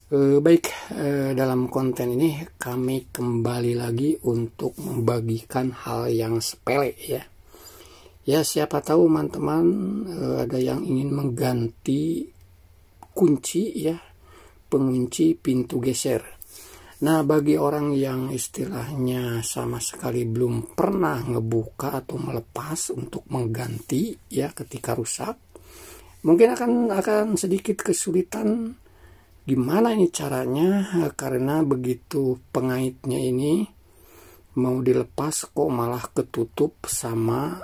Baik, dalam konten ini kami kembali lagi untuk membagikan hal yang sepele ya. Ya, siapa tahu teman-teman ada yang ingin mengganti kunci ya, pengunci pintu geser. Nah, bagi orang yang istilahnya sama sekali belum pernah ngebuka atau melepas untuk mengganti ya ketika rusak, mungkin akan sedikit kesulitan. Gimana ini caranya, karena begitu pengaitnya ini mau dilepas kok malah ketutup sama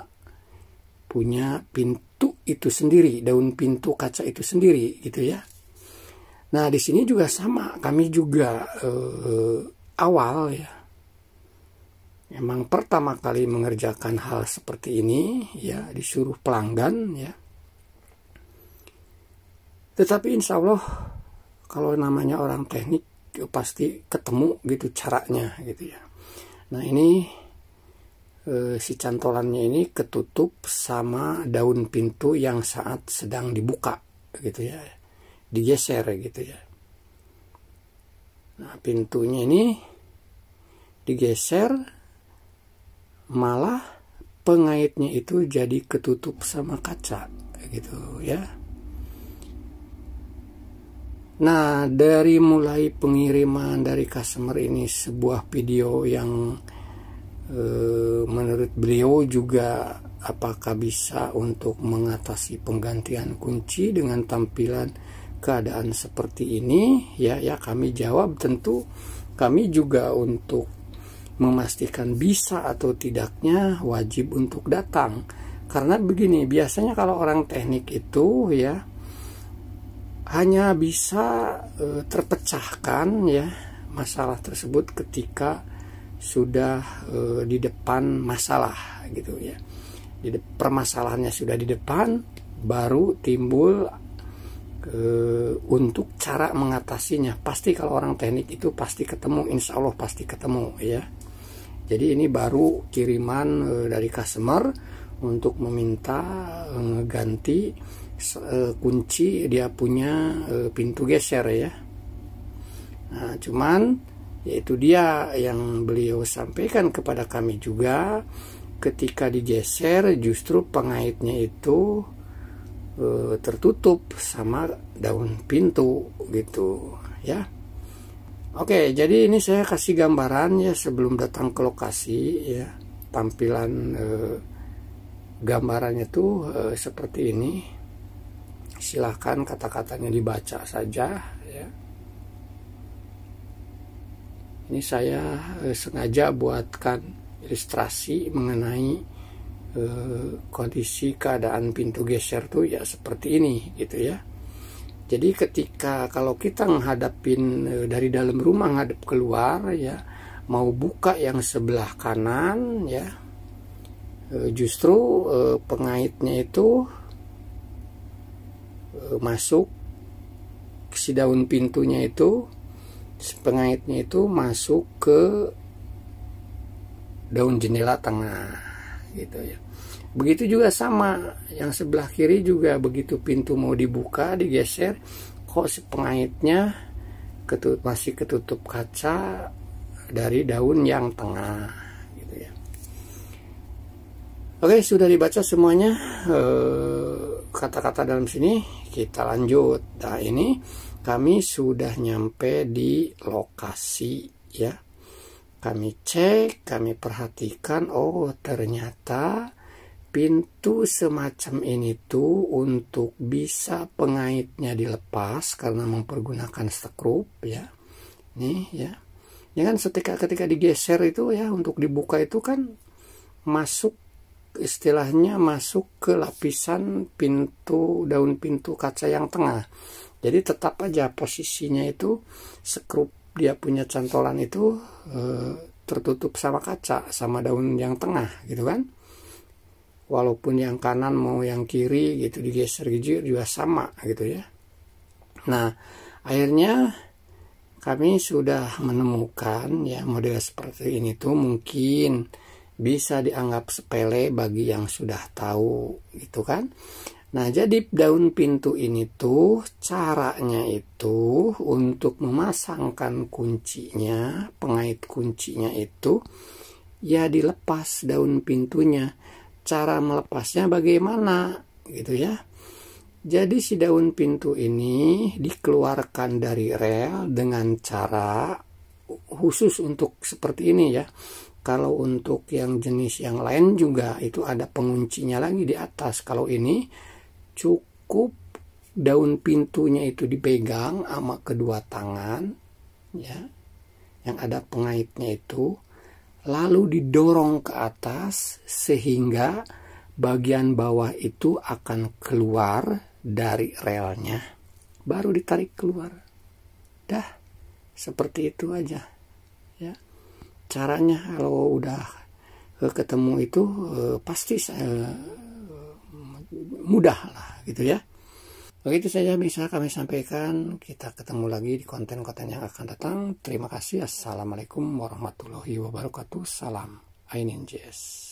punya pintu itu sendiri, daun pintu kaca itu sendiri gitu ya. Nah, di sini juga sama, kami juga awal ya, emang pertama kali mengerjakan hal seperti ini ya, disuruh pelanggan ya. Tetapi insya Allah kalau namanya orang teknik pasti ketemu gitu caranya gitu ya. Nah, ini si cantolannya ini ketutup sama daun pintu yang saat sedang dibuka gitu ya, digeser gitu ya. Nah, pintunya ini digeser, malah pengaitnya itu jadi ketutup sama kaca gitu ya. Nah, dari mulai pengiriman dari customer ini sebuah video yang menurut beliau juga apakah bisa untuk mengatasi penggantian kunci dengan tampilan keadaan seperti ini ya, kami jawab tentu kami juga untuk memastikan bisa atau tidaknya wajib untuk datang. Karena begini, biasanya kalau orang teknik itu ya hanya bisa terpecahkan ya masalah tersebut ketika sudah di depan masalah gitu ya. Permasalahannya sudah di depan, baru timbul untuk cara mengatasinya. Pasti kalau orang teknik itu pasti ketemu, insya Allah pasti ketemu ya. Jadi ini baru kiriman dari customer untuk meminta ganti kunci dia punya pintu geser ya. Nah, cuman yaitu dia yang beliau sampaikan kepada kami juga, ketika digeser justru pengaitnya itu tertutup sama daun pintu gitu ya. Oke, jadi ini saya kasih gambaran ya sebelum datang ke lokasi ya, tampilan gambarannya tuh seperti ini. Silahkan kata-katanya dibaca saja ya. Ini saya sengaja buatkan ilustrasi mengenai kondisi keadaan pintu geser tuh ya seperti ini gitu ya. Jadi ketika kalau kita menghadapin dari dalam rumah ngadep keluar ya, mau buka yang sebelah kanan ya, justru pengaitnya itu masuk si daun pintunya itu, pengaitnya itu masuk ke daun jendela tengah gitu ya. Begitu juga sama yang sebelah kiri juga, begitu pintu mau dibuka digeser kok si pengaitnya masih ketutup kaca dari daun yang tengah gitu ya. Oke, sudah dibaca semuanya kata-kata dalam sini, kita lanjut. Nah, ini kami sudah nyampe di lokasi ya. Kami cek, kami perhatikan, oh ternyata pintu semacam ini tuh untuk bisa pengaitnya dilepas karena mempergunakan skrup ya. Nih ya. Ini kan ketika digeser itu ya, untuk dibuka itu kan masuk, istilahnya masuk ke lapisan pintu, daun pintu kaca yang tengah. Jadi tetap aja posisinya itu skrup dia punya cantolan itu tertutup sama kaca, sama daun yang tengah gitu kan. Walaupun yang kanan mau yang kiri gitu digeser juga sama gitu ya. Nah, akhirnya kami sudah menemukan ya model seperti ini tuh mungkin bisa dianggap sepele bagi yang sudah tahu gitu kan. Nah, jadi daun pintu ini tuh caranya itu untuk memasangkan kuncinya, pengait kuncinya itu ya dilepas daun pintunya. Cara melepasnya bagaimana gitu ya. Jadi si daun pintu ini dikeluarkan dari rel dengan cara khusus untuk seperti ini ya. Kalau untuk yang jenis yang lain juga itu ada penguncinya lagi di atas. Kalau ini cukup daun pintunya itu dipegang sama kedua tangan ya, yang ada pengaitnya itu, lalu didorong ke atas sehingga bagian bawah itu akan keluar dari relnya, baru ditarik keluar. Dah, seperti itu aja ya caranya. Kalau udah ketemu itu pasti mudah lah gitu ya. Begitu saja bisa kami sampaikan. Kita ketemu lagi di konten-konten yang akan datang. Terima kasih. Assalamualaikum warahmatullahi wabarakatuh. Salam Ainin JS.